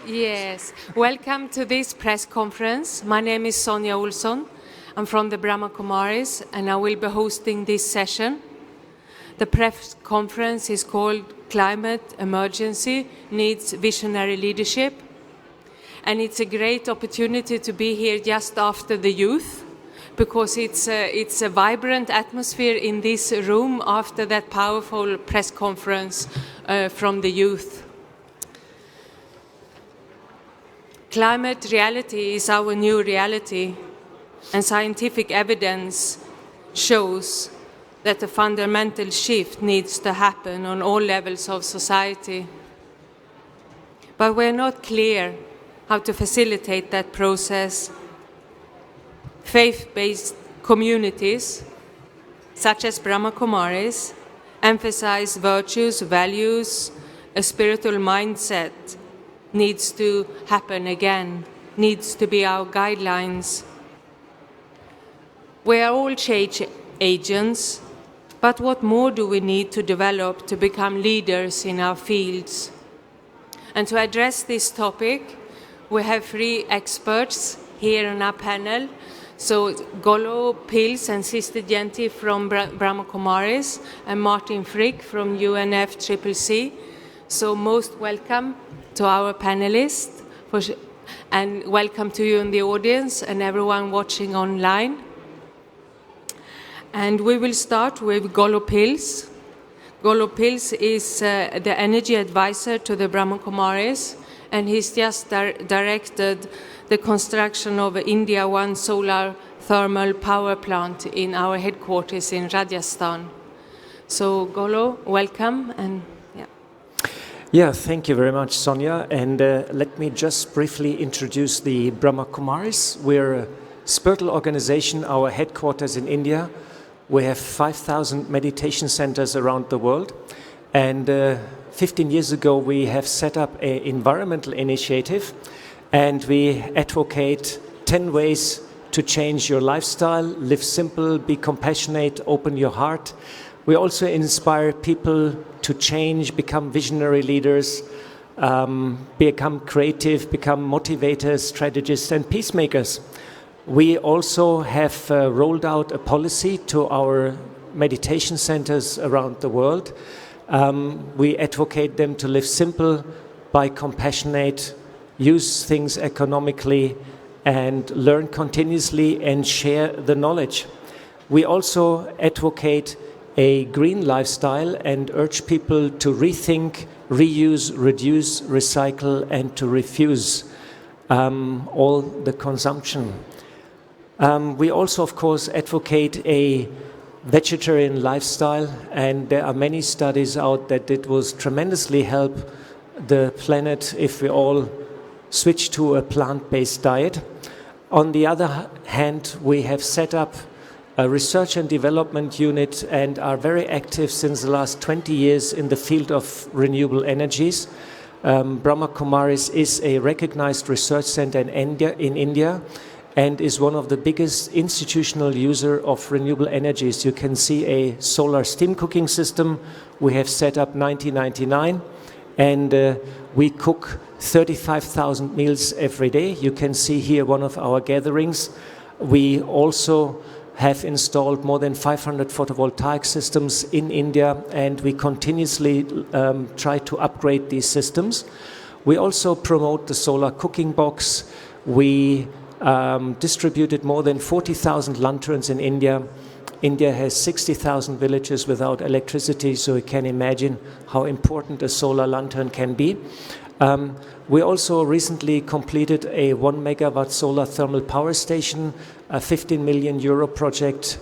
Yes, welcome to this press conference. My name is Sonja Olsson. I'm from the Brahma Kumaris, and I will be hosting this session. The press conference is called Climate Emergency Needs Visionary Leadership. And it's a great opportunity to be here just after the youth, because it's a vibrant atmosphere in this room after that powerful press conference from the youth. Climate reality is our new reality, and scientific evidence shows that a fundamental shift needs to happen on all levels of society. But we're not clear how to facilitate that process. Faith-based communities, such as Brahma Kumaris, emphasize virtues, values, a spiritual mindset needs to happen again, needs to be our guidelines. We are all change agents, but what more do we need to develop to become leaders in our fields? And to address this topic, we have three experts here on our panel. So Golo Pils and Sister Genti from Brahma Kumaris and Martin Frick from UNFCCC. So most welcome to our panelists, and welcome to you in the audience and everyone watching online. And we will start with Golo Pils. Golo Pils is the energy advisor to the Brahma Kumaris, and he's just directed the construction of India One solar thermal power plant in our headquarters in Rajasthan. So Golo, welcome. And yeah, thank you very much, Sonja. And let me just briefly introduce the Brahma Kumaris. We're a spiritual organization, our headquarters in India. We have 5,000 meditation centers around the world. And 15 years ago, we have set up an environmental initiative, and we advocate 10 ways to change your lifestyle, live simple, be compassionate, open your heart. We also inspire people to change, become visionary leaders, become creative, become motivators, strategists, and peacemakers. We also have rolled out a policy to our meditation centers around the world. We advocate them to live simple, buy compassionate, use things economically, and learn continuously and share the knowledge. We also advocate a green lifestyle and urge people to rethink, reuse, reduce, recycle, and to refuse all the consumption. We also, of course, advocate a vegetarian lifestyle, and there are many studies out that it will tremendously help the planet if we all switch to a plant-based diet. On the other hand, we have set up a research and development unit and are very active since the last 20 years in the field of renewable energies. Brahma Kumaris is a recognized research center in India and is one of the biggest institutional user of renewable energies. You can see a solar steam cooking system we have set up 1999, and we cook 35,000 meals every day. You can see here one of our gatherings. We also have installed more than 500 photovoltaic systems in India, and we continuously try to upgrade these systems. We also promote the solar cooking box. We distributed more than 40,000 lanterns in India. India has 60,000 villages without electricity, so you can imagine how important a solar lantern can be. We also recently completed a 1 megawatt solar thermal power station, a 15 million euro project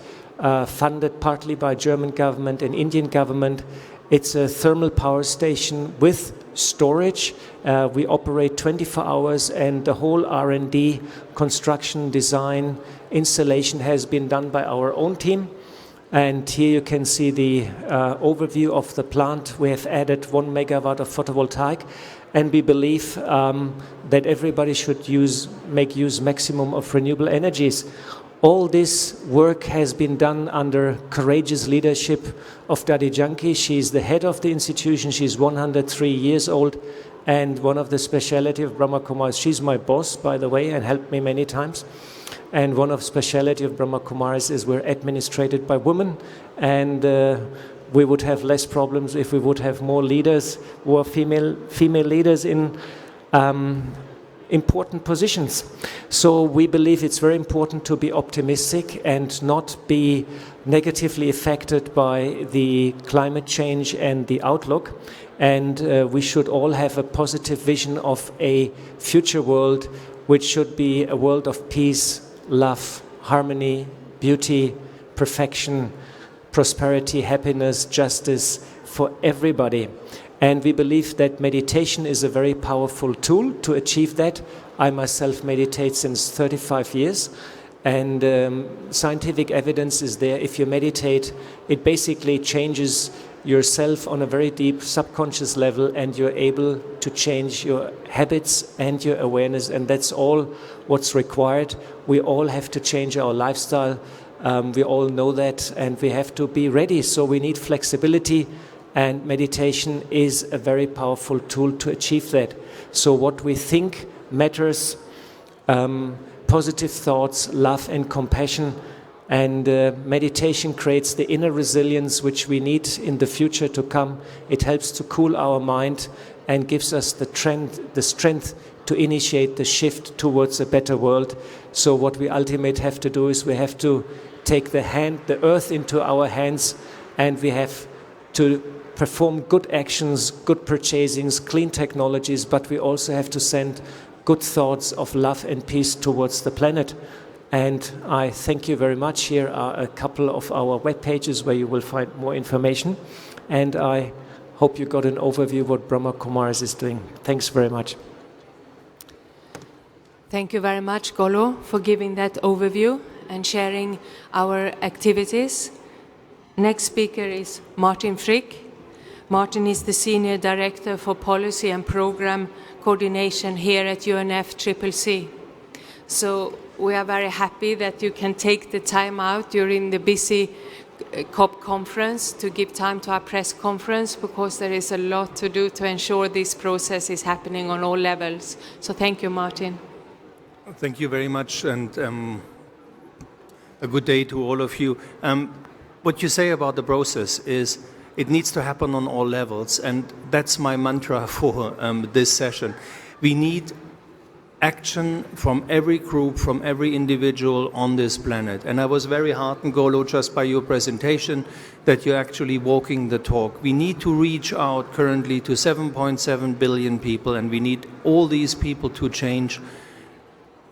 funded partly by German government and Indian government. It's a thermal power station with storage. We operate 24 hours, and the whole R&D, construction, design, installation has been done by our own team. And here you can see the overview of the plant. We have added 1 megawatt of photovoltaic, and we believe that everybody should make use maximum of renewable energies. All this work has been done under courageous leadership of Dadi Janki. She's the head of the institution. She's 103 years old, And one of the speciality of Brahma Kumaris, she's my boss, by the way, and helped me many times. And one of the speciality of Brahma Kumaris is we're administrated by women, and we would have less problems if we would have more leaders who are female leaders in important positions. So we believe it's very important to be optimistic and not be negatively affected by the climate change and the outlook. And we should all have a positive vision of a future world which should be a world of peace, love, harmony, beauty, perfection, prosperity, happiness, justice for everybody. And we believe that meditation is a very powerful tool to achieve that. I myself meditate since 35 years, and scientific evidence is there. If you meditate, it basically changes yourself on a very deep subconscious level, and you're able to change your habits and your awareness, and that's all what's required. We all have to change our lifestyle. We all know that, and we have to be ready. So we need flexibility, and meditation is a very powerful tool to achieve that. So what we think matters, positive thoughts, love and compassion, and meditation creates the inner resilience which we need in the future to come. It helps to cool our mind and gives us the strength to initiate the shift towards a better world. So what we ultimately have to do is we have to take the earth into our hands, and we have to perform good actions, good purchasings, clean technologies, but we also have to send good thoughts of love and peace towards the planet. And I thank you very much. Here are a couple of our web pages where you will find more information. And I hope you got an overview of what Brahma Kumaris is doing. Thanks very much. Thank you very much, Golo, for giving that overview and sharing our activities. Next speaker is Martin Frick. Martin is the Senior Director for Policy and Program Coordination here at UNFCCC. So we are very happy that you can take the time out during the busy COP conference to give time to our press conference, because there is a lot to do to ensure this process is happening on all levels. So thank you, Martin. Thank you very much, and a good day to all of you. What you say about the process is it needs to happen on all levels, and that's my mantra for this session. We need action from every group, from every individual on this planet. And I was very heartened, Golo, just by your presentation, that you're actually walking the talk. We need to reach out currently to 7.7 billion people, and we need all these people to change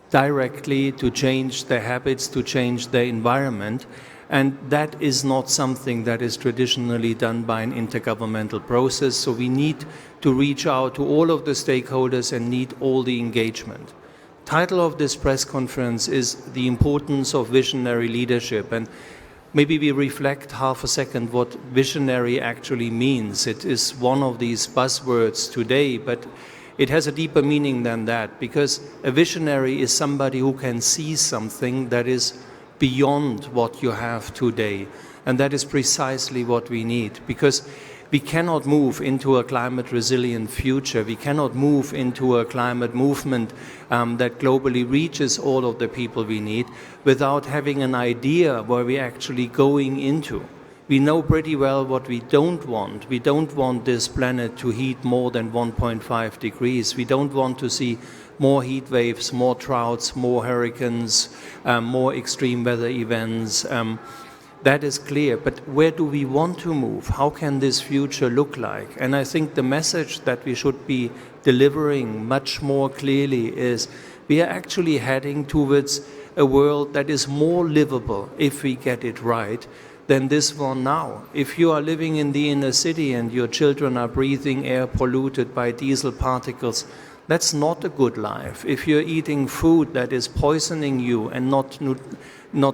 directly, to change their habits, to change their environment. And that is not something that is traditionally done by an intergovernmental process. So we need to reach out to all of the stakeholders and need all the engagement. Title of this press conference is The Importance of Visionary Leadership. And maybe we reflect half a second what visionary actually means. It is one of these buzzwords today, but it has a deeper meaning than that, because a visionary is somebody who can see something that is beyond what you have today. And that is precisely what we need, because we cannot move into a climate resilient future. We cannot move into a climate movement that globally reaches all of the people we need without having an idea where we're actually going into. We know pretty well what we don't want. We don't want this planet to heat more than 1.5 degrees. We don't want to see more heat waves, more droughts, more hurricanes, more extreme weather events. That is clear. But where do we want to move? How can this future look like? And I think the message that we should be delivering much more clearly is we are actually heading towards a world that is more livable, if we get it right, than this one now. If you are living in the inner city and your children are breathing air polluted by diesel particles, that's not a good life. If you're eating food that is poisoning you and not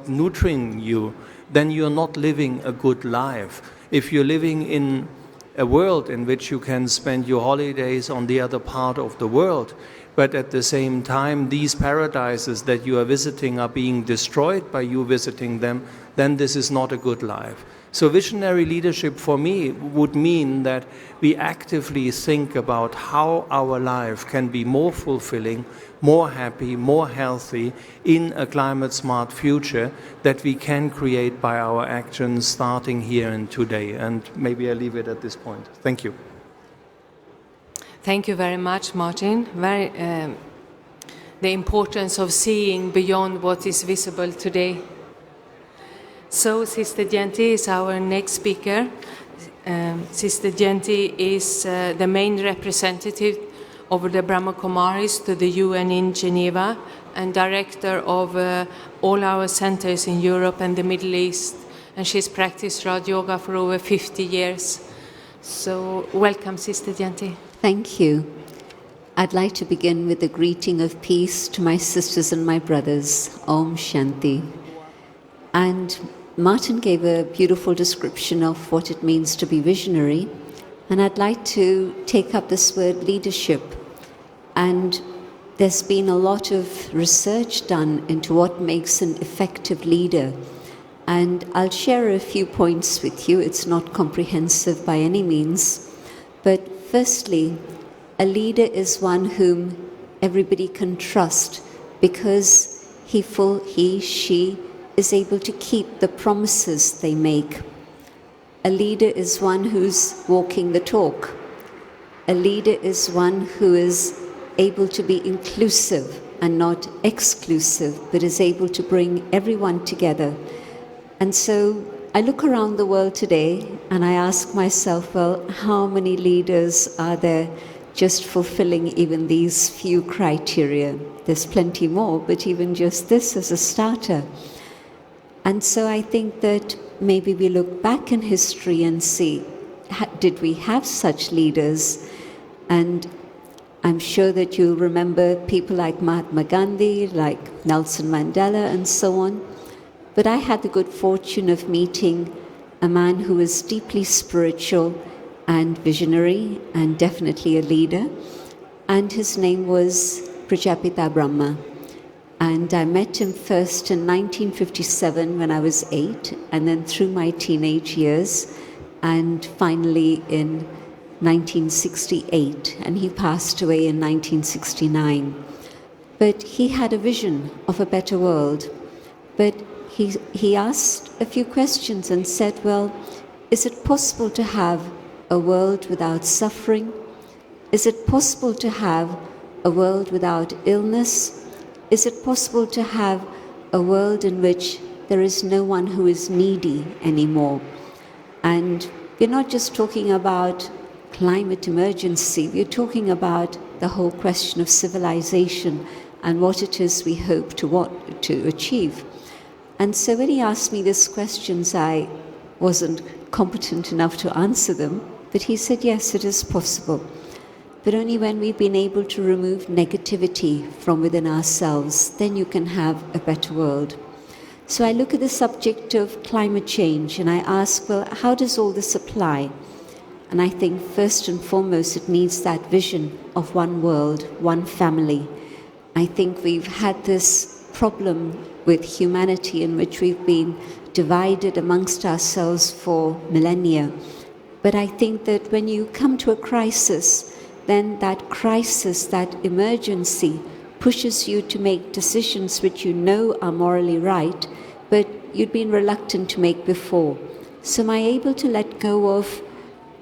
nurturing you, then you're not living a good life. If you're living in a world in which you can spend your holidays on the other part of the world, but at the same time these paradises that you are visiting are being destroyed by you visiting them, then this is not a good life. So visionary leadership for me would mean that we actively think about how our life can be more fulfilling, more happy, more healthy in a climate-smart future that we can create by our actions starting here and today. And maybe I leave it at this point. Thank you. Thank you very much, Martin. The importance of seeing beyond what is visible today. So, Sister Genti is our next speaker. Sister Genti is the main representative of the Brahma Kumaris to the UN in Geneva and director of all our centers in Europe and the Middle East. And she's practiced Raj Yoga for over 50 years. So, welcome, Sister Genti. Thank you. I'd like to begin with a greeting of peace to my sisters and my brothers. Om Shanti. And Martin gave a beautiful description of what it means to be visionary, and I'd like to take up this word leadership. And there's been a lot of research done into what makes an effective leader, and I'll share a few points with you. It's not comprehensive by any means, but firstly, a leader is one whom everybody can trust because she is able to keep the promises they make. A leader is one who's walking the talk. A leader is one who is able to be inclusive and not exclusive, but is able to bring everyone together. And so I look around the world today and I ask myself, well, how many leaders are there just fulfilling even these few criteria? There's plenty more, but even just this as a starter. And so I think that maybe we look back in history and see, did we have such leaders? And I'm sure that you'll remember people like Mahatma Gandhi, like Nelson Mandela, and so on. But I had the good fortune of meeting a man who was deeply spiritual and visionary and definitely a leader. And his name was Prajapita Brahma. And I met him first in 1957 when I was 8, and then through my teenage years, and finally in 1968, and he passed away in 1969. But he had a vision of a better world. But he asked a few questions and said, well, is it possible to have a world without suffering? Is it possible to have a world without illness? Is it possible to have a world in which there is no one who is needy anymore? And we're not just talking about climate emergency, we're talking about the whole question of civilization and what it is we hope to achieve. And so when he asked me these questions, I wasn't competent enough to answer them, but he said, yes, it is possible. But only when we've been able to remove negativity from within ourselves, then you can have a better world. So I look at the subject of climate change and I ask, well, how does all this apply? And I think first and foremost, it needs that vision of one world, one family. I think we've had this problem with humanity in which we've been divided amongst ourselves for millennia. But I think that when you come to a crisis, then that crisis, that emergency, pushes you to make decisions which you know are morally right, but you'd been reluctant to make before. So am I able to let go of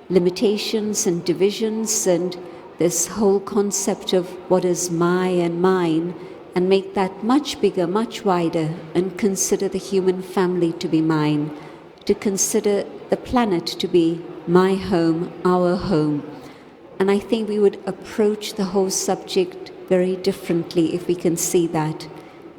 limitations and divisions and this whole concept of what is my and mine, and make that much bigger, much wider, and consider the human family to be mine, to consider the planet to be my home, our home. And I think we would approach the whole subject very differently if we can see that.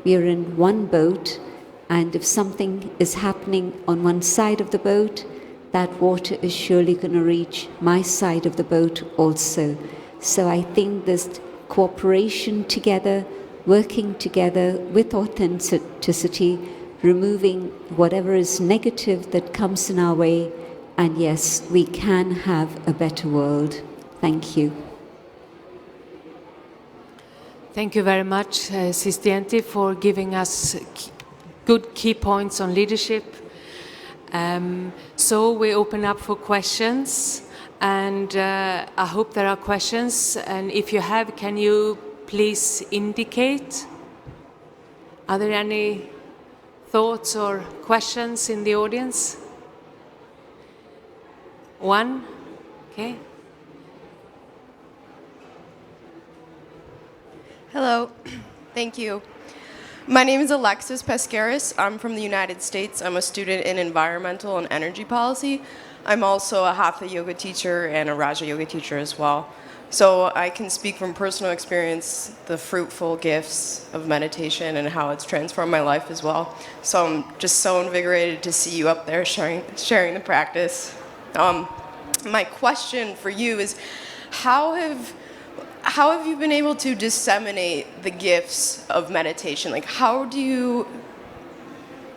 We are in one boat, and if something is happening on one side of the boat, that water is surely going to reach my side of the boat also. So I think this cooperation together, working together with authenticity, removing whatever is negative that comes in our way, and yes, we can have a better world. Thank you. Thank you very much, Sister Genti, for giving us good key points on leadership. So we open up for questions, and I hope there are questions. And if you have, can you please indicate? Are there any thoughts or questions in the audience? One? Okay. Hello, thank you. My name is Alexis Pescaris. I'm from the United States. I'm a student in environmental and energy policy. I'm also a Hatha yoga teacher and a Raja yoga teacher as well. So I can speak from personal experience the fruitful gifts of meditation and how it's transformed my life as well. So I'm just so invigorated to see you up there sharing the practice. My question for you is, how have you been able to disseminate the gifts of meditation? Like, how do you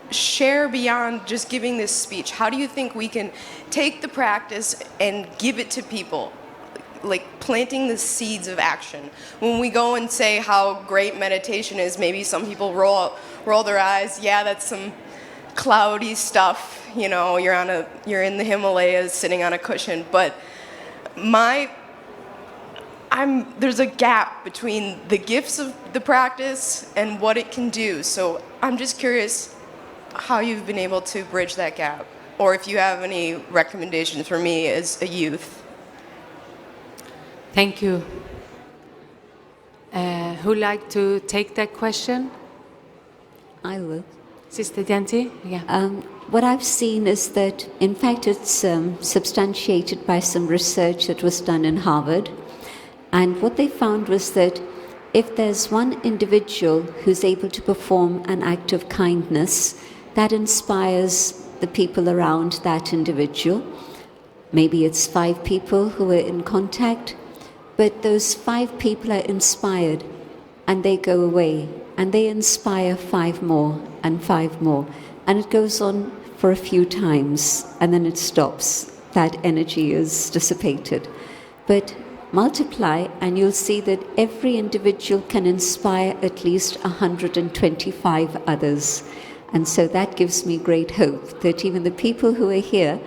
share beyond just giving this speech? How do you think we can take the practice and give it to people? Like planting the seeds of action. When we go and say how great meditation is, maybe some people roll their eyes. Yeah, that's some cloudy stuff. You know, you're in the Himalayas sitting on a cushion. But there's a gap between the gifts of the practice and what it can do. So I'm just curious how you've been able to bridge that gap, or if you have any recommendations for me as a youth. Thank you. Who'd like to take that question? I will. Sister Janti? Yeah. What I've seen is that, in fact, it's substantiated by some research that was done in Harvard. And what they found was that if there's one individual who's able to perform an act of kindness, that inspires the people around that individual. Maybe it's 5 people who are in contact, but those 5 people are inspired and they go away and they inspire 5 more and 5 more. And it goes on for a few times and then it stops. That energy is dissipated. But multiply and you'll see that every individual can inspire at least 125 others. And so that gives me great hope that even the people who are here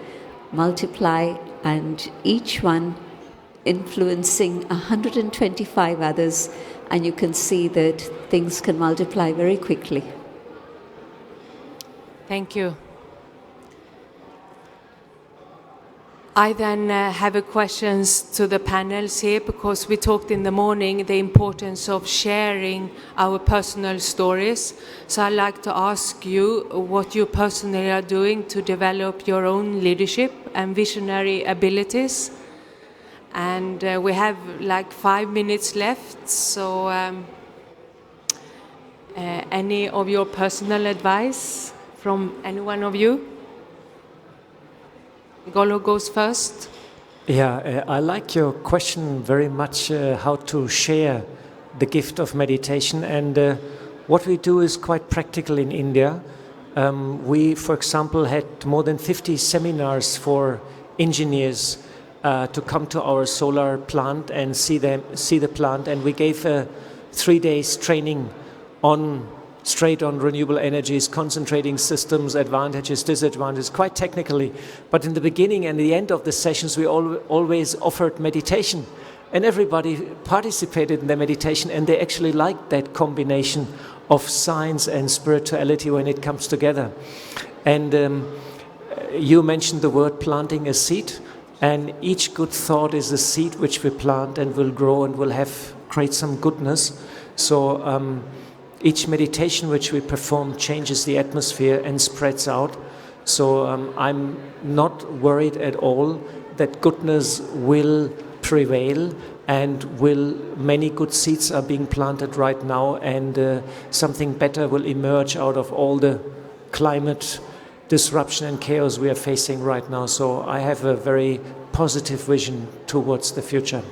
multiply, and each one influencing 125 others, and you can see that things can multiply very quickly. Thank you. I then have a questions to the panels here, because we talked in the morning the importance of sharing our personal stories. So I'd like to ask you what you personally are doing to develop your own leadership and visionary abilities. And we have like 5 minutes left, so any of your personal advice from any one of you? Golo goes first. Yeah, I like your question very much, how to share the gift of meditation. And what we do is quite practical in India. We, for example, had more than 50 seminars for engineers to come to our solar plant and see the plant. And we gave 3 days training straight on renewable energies, concentrating systems, advantages, disadvantages, quite technically. But in the beginning and the end of the sessions, we always offered meditation. And everybody participated in the meditation, and they actually liked that combination of science and spirituality when it comes together. And you mentioned the word planting a seed, and each good thought is a seed which we plant and will grow and will create some goodness. So each meditation which we perform changes the atmosphere and spreads out. So I'm not worried at all that goodness will prevail, and many good seeds are being planted right now, and something better will emerge out of all the climate disruption and chaos we are facing right now. So I have a very positive vision towards the future.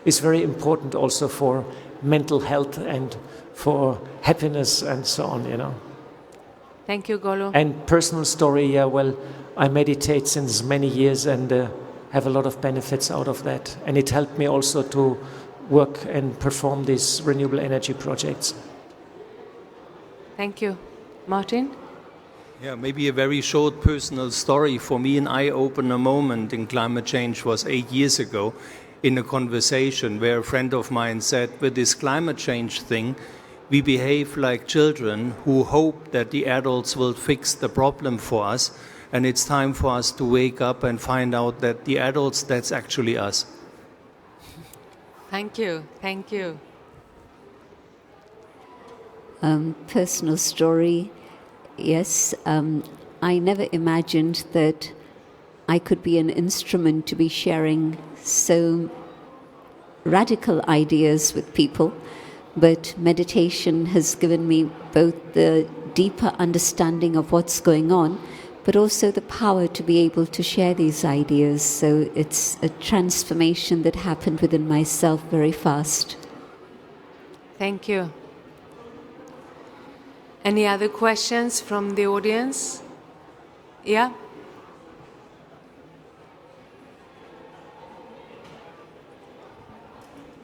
It's very important also for mental health and for happiness and so on, you know. Thank you, Golo. And personal story, yeah, well, I meditate since many years and have a lot of benefits out of that. And it helped me also to work and perform these renewable energy projects. Thank you. Martin? Yeah, maybe a very short personal story. For me, an eye-opener moment in climate change was 8 years ago in a conversation where a friend of mine said, with this climate change thing, we behave like children who hope that the adults will fix the problem for us, and it's time for us to wake up and find out that the adults, that's actually us. Thank you. Thank you. Personal story. Yes, I never imagined that I could be an instrument to be sharing so radical ideas with people, but meditation has given me both the deeper understanding of what's going on, but also the power to be able to share these ideas. So it's a transformation that happened within myself very fast. Thank you. Any other questions from the audience? Yeah?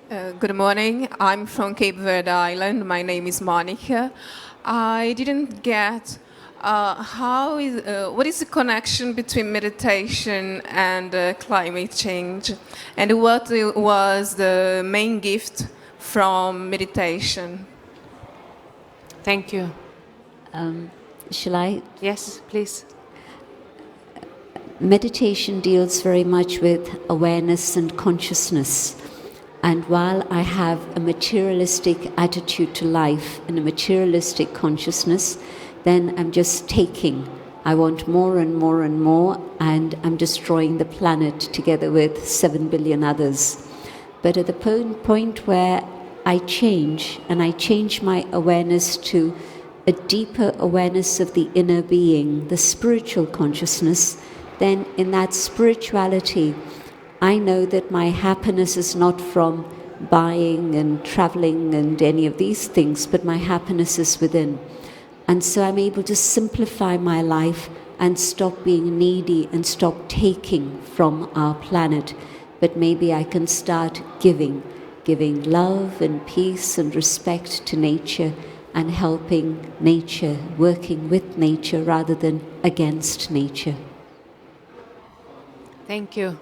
Good morning. I'm from Cape Verde Island. My name is Monica. I didn't get what is the connection between meditation and climate change, and what was the main gift from meditation? Thank you. Shall I? Yes, please. Meditation deals very much with awareness and consciousness. And while I have a materialistic attitude to life and a materialistic consciousness, then I'm just taking. I want more and more and more, and I'm destroying the planet together with 7 billion others. But at the point where I change, and I change my awareness to a deeper awareness of the inner being, the spiritual consciousness, then in that spirituality, I know that my happiness is not from buying and traveling and any of these things, but my happiness is within. And so I'm able to simplify my life and stop being needy and stop taking from our planet. But maybe I can start giving love and peace and respect to nature, and helping nature, working with nature rather than against nature. Thank you.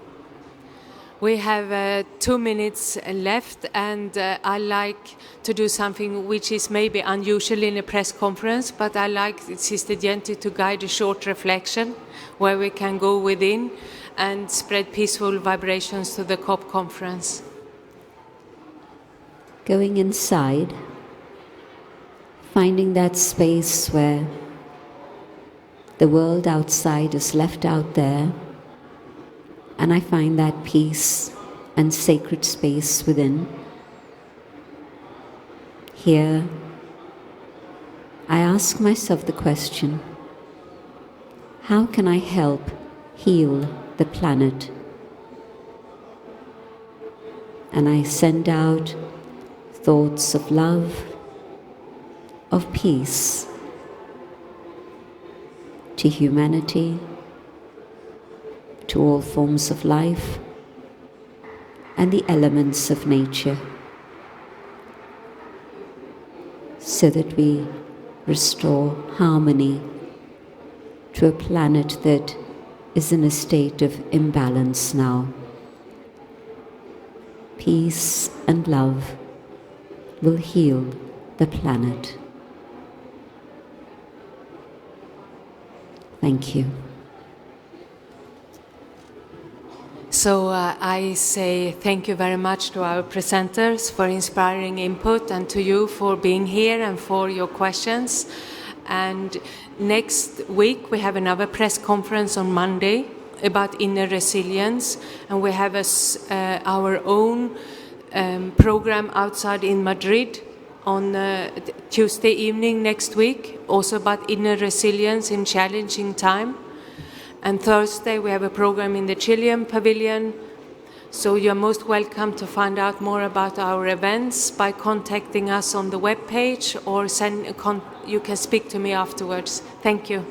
We have 2 minutes left, and I like to do something which is maybe unusual in a press conference, but I like Sister Genti to guide a short reflection where we can go within and spread peaceful vibrations to the COP conference. Going inside, finding that space where the world outside is left out there, and I find that peace and sacred space within. Here, I ask myself the question, how can I help heal the planet? And I send out thoughts of love, of peace to humanity, to all forms of life, and the elements of nature, so that we restore harmony to a planet that is in a state of imbalance now. Peace and love will heal the planet. Thank you. So I say thank you very much to our presenters for inspiring input, and to you for being here and for your questions. And next week we have another press conference on Monday about inner resilience, and we have our own program outside in Madrid on Tuesday evening next week, also about inner resilience in challenging time. And Thursday we have a program in the Chilean pavilion. So you're most welcome to find out more about our events by contacting us on the webpage, or you can speak to me afterwards. Thank you.